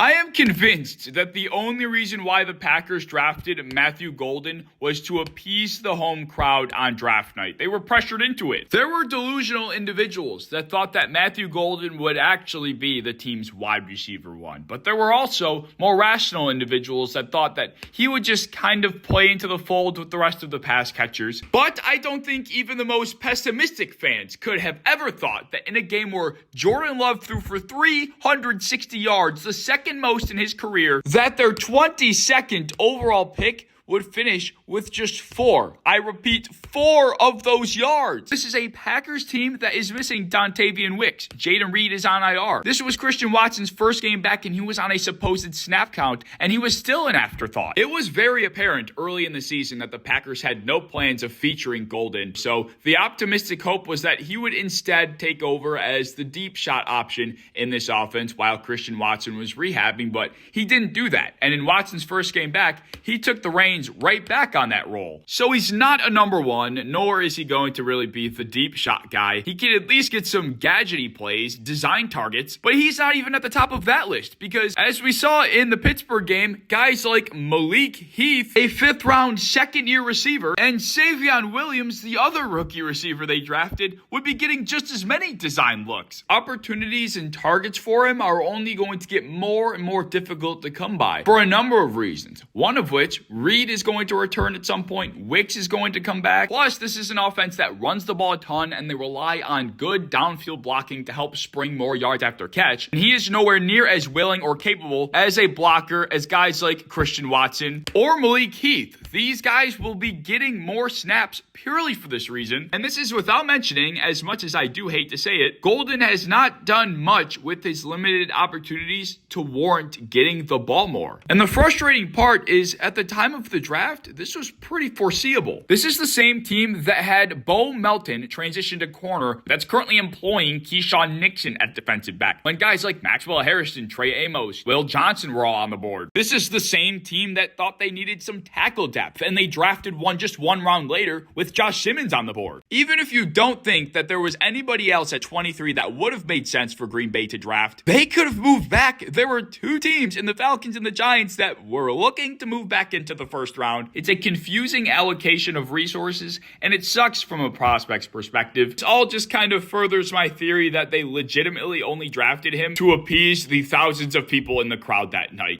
I am convinced that the only reason why the Packers drafted Matthew Golden was to appease the home crowd on draft night. They were pressured into it. There were delusional individuals that thought that Matthew Golden would actually be the team's wide receiver one. But there were also more rational individuals that thought that he would just kind of play into the fold with the rest of the pass catchers. But I don't think even the most pessimistic fans could have ever thought that in a game where Jordan Love threw for 360 yards, the second most in his career, that their 22nd overall pick would finish with just 4. I repeat, 4 of those yards. This is a Packers team that is missing Dontavian Wicks. Jayden Reed is on IR. This was Christian Watson's first game back, and he was on a supposed snap count, and he was still an afterthought. It was very apparent early in the season that the Packers had no plans of featuring Golden, so the optimistic hope was that he would instead take over as the deep shot option in this offense while Christian Watson was rehabbing, but he didn't do that. And in Watson's first game back, he took the reins right back on that role. So he's not a number one, nor is he going to really be the deep shot guy. He can at least get some gadgety plays, design targets, but he's not even at the top of that list because as we saw in the Pittsburgh game, guys like Malik Heath, a 5th round second-year receiver, and Savion Williams, the other rookie receiver they drafted, would be getting just as many design looks. Opportunities and targets for him are only going to get more and more difficult to come by for a number of reasons. One of which, Reed is going to return at some point. Wicks is going to come back. Plus, this is an offense that runs the ball a ton, and they rely on good downfield blocking to help spring more yards after catch. And he is nowhere near as willing or capable as a blocker as guys like Christian Watson or Malik Heath. These guys will be getting more snaps purely for this reason. And this is without mentioning, as much as I do hate to say it, Golden has not done much with his limited opportunities to warrant getting the ball more. And the frustrating part is at the time of the draft, this was pretty foreseeable. This is the same team that had Bo Melton transition to corner that's currently employing Keyshawn Nixon at defensive back, when guys like Maxwell Harrison, Trey Amos, Will Johnson were all on the board. This is the same team that thought they needed some tackle depth, and they drafted one just 1 round later with Josh Simmons on the board. Even if you don't think that there was anybody else at 23 that would have made sense for Green Bay to draft, they could have moved back. There were 2 teams in the Falcons and the Giants that were looking to move back into the first round. It's a confusing allocation of resources, and it sucks from a prospect's perspective. It all just kind of furthers my theory that they legitimately only drafted him to appease the thousands of people in the crowd that night.